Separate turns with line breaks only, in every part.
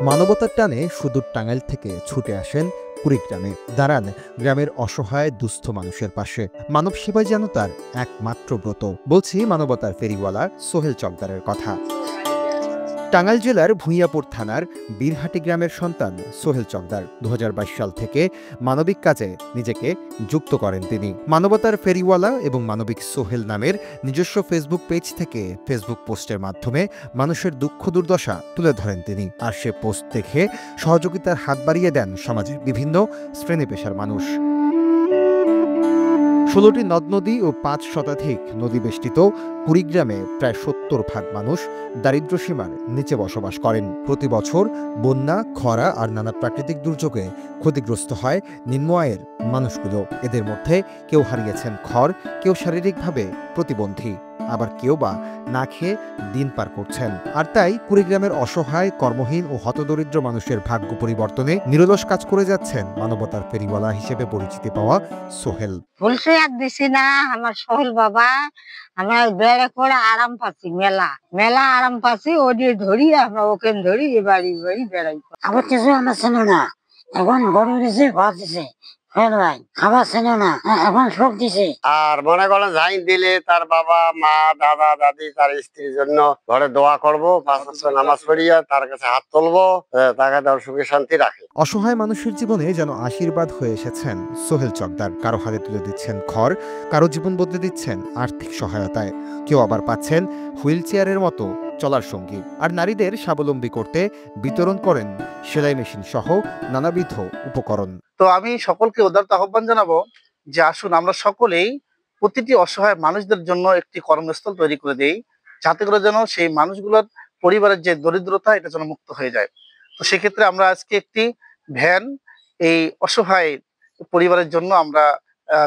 মানবতার টানে সুদূর টাঙ্গাইল থেকে ছুটে আসেন কুড়িগ্রামে, দাঁড়ান গ্রামের অসহায় দুস্থ মানুষের পাশে। মানব সেবাই যেন তার একমাত্র ব্রত। বলছি মানবতার ফেরিওয়ালা সোহেল চকদারের কথা। টাঙ্গাইল জেলার ভূঁইয়াপুর থানার বীরহাটি গ্রামের সন্তান সোহেল চকদার ২০২২ সাল থেকে মানবিক কাজে নিজেকে যুক্ত করেন তিনি। মানবতার ফেরিওয়ালা এবং মানবিক সোহেল নামের নিজস্ব ফেসবুক পেজ থেকে ফেসবুক পোস্টের মাধ্যমে মানুষের দুঃখ দুর্দশা তুলে ধরেন তিনি। আর সে পোস্ট দেখে সহযোগিতার হাত বাড়িয়ে দেন সমাজের বিভিন্ন শ্রেণী পেশার মানুষ। ১৬টি নদ নদী ও ৫ শতাধিক নদী বেষ্টিত কুড়িগ্রামে প্রায় ৭০% মানুষ দারিদ্র্যসীমার নিচে বসবাস করেন। প্রতি বছর বন্যা, খরা আর নানা প্রাকৃতিক দুর্যোগে ক্ষতিগ্রস্ত হয় নিম্ন আয়ের মানুষগুলো। এদের মধ্যে কেউ হারিয়েছেন ঘর, কেউ শারীরিকভাবে প্রতিবন্ধী, আবার কেউ বা না খেয়ে দিন পার করছেন। আর তাই কুড়িগ্রামের অসহায়, কর্মহীন ও হতদরিদ্র মানুষের ভাগ্য পরিবর্তনে নিরলস কাজ করে যাচ্ছেন মানবতার ফেরিওয়ালা হিসেবে পরিচিতি পাওয়া সোহেল।
বলছে আর দিছি না আমার সোহেল বাবা, আমরা বেড়ে করে আরাম পাচ্ছি, মেলা মেলা আরাম পাচ্ছি। ওটি ধরি আমরা ওকে ধরি বাড়ি বাড়ি বেড়াই।
আবার কিছু আমার ছিল না, এখন গরু দিছে, ঘর দিছে, খাবার ছিল না, এখন সুখ দিছে।
আর মনে করেন জাইন দিলে তার বাবা মা দাদা দাদি তার স্ত্রীর জন্য ঘরে দোয়া করবো, ৫ ওয়াক্ত নামাজ পড়িয়া তার কাছে হাত তুলবো, তাকে তার সুখে শান্তি রাখে।
অসহায় মানুষের জীবনে যেন আশীর্বাদ হয়ে এসেছেন সোহেল চকদার। কারো হাতে তুলে দিচ্ছেন ঘর, কারো জীবন বদলে দিচ্ছেন আর্থিক সহায়তায়, কেউ আবার পাচ্ছেন হুইল চেয়ারের মতো চলার সঙ্গী। আর নারীদের স্বাবলম্বী করতে বিতরণ করেন সেলাই মেশিন সহ নানাবিধ উপকরণ।
তো আমি সকলকে উদারত আহ্বান জানাবো যে আসুন আমরা সকলেই প্রতিটি অসহায় মানুষদের জন্য একটি কর্মস্থল তৈরি করে দেই, যাতে করে যেন সেই মানুষগুলোর পরিবারের যে দরিদ্রতা এটা যেন মুক্ত হয়ে যায়। তো সেক্ষেত্রে আমরা আজকে একটি ভ্যান এই অসহায় পরিবারের জন্য আমরা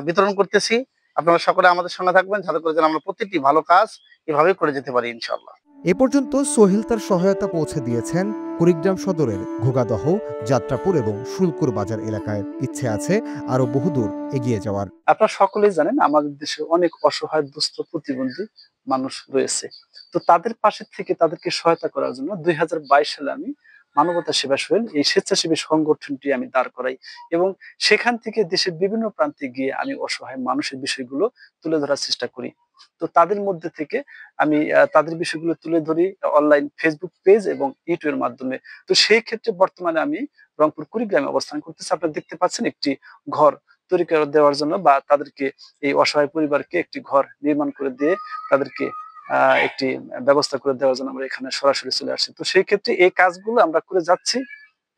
বিতরণ করতেছি। আপনারা সকলে আমাদের সঙ্গে থাকবেন, যাতে করে যেন আমরা প্রতিটি ভালো কাজ এভাবে করে যেতে পারি ইনশাআল্লাহ।
এ পর্যন্ত সোহেল তার সহায়তা পৌঁছে দিয়েছেন কুড়িগ্রাম সদরের ঘোগাদহ, যাত্রাপুর এবং শুল্কুর বাজার এলাকায়। ইচ্ছে আছে আরো বহুদূর এগিয়ে যাওয়ার।
আপনারা সকলেই জানেন আমাদের দেশে অনেক অসহায় দুস্থ প্রতিবন্ধী মানুষ রয়েছে। তো তাদের পাশে থেকে তাদেরকে সহায়তা করার জন্য ২০২২ সালে আমি মানবতা সেবা সোহেল এই স্বেচ্ছাসেবী সংগঠনটি আমি দাঁড় করাই এবং সেখান থেকে দেশের বিভিন্ন প্রান্তে গিয়ে আমি অসহায় মানুষের বিষয়গুলো তুলে ধরার চেষ্টা করি। তো তাদের মধ্যে থেকে আমি তাদের বিষয়গুলো তুলে ধরি অনলাইন ফেসবুক পেজ এবং ইউটিউবের মাধ্যমে। তো সেই ক্ষেত্রে বর্তমানে আমি রংপুর কুড়িগ্রামে অবস্থান করতেছি। আপনারা দেখতে পাচ্ছেন একটি ঘর তৈরি করে দেওয়ার জন্য বা তাদেরকে এই অসহায় পরিবারকে একটি ঘর নির্মাণ করে দিয়ে তাদেরকে একটি ব্যবস্থা করে দেওয়ার জন্য আমরা এখানে সরাসরি চলে আসছি। তো সেই ক্ষেত্রে এই কাজগুলো আমরা করে যাচ্ছি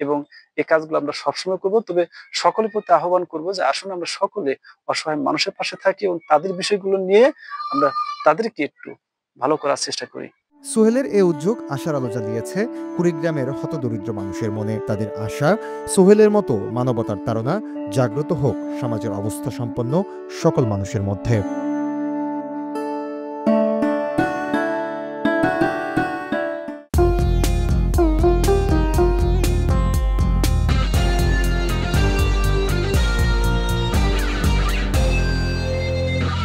এবং এই কাজগুলো আমরা সবসময় করবো। তবে সকলের প্রতি আহ্বান করবো যে আসলে আমরা সকলে অসহায় মানুষের পাশে থাকি এবং তাদের বিষয়গুলো নিয়ে আমরা তাদেরকে একটু ভালো করার চেষ্টা করি।
সোহেলের এ উদ্যোগ আশার আলো জ্বালিয়েছে কুড়িগ্রামের হতদরিদ্র মানুষের মনে। তাদের আশা, সোহেলের মতো মানবতার তাড়না জাগ্রত হোক সমাজের অবস্থা সম্পন্ন সকল মানুষের মধ্যে।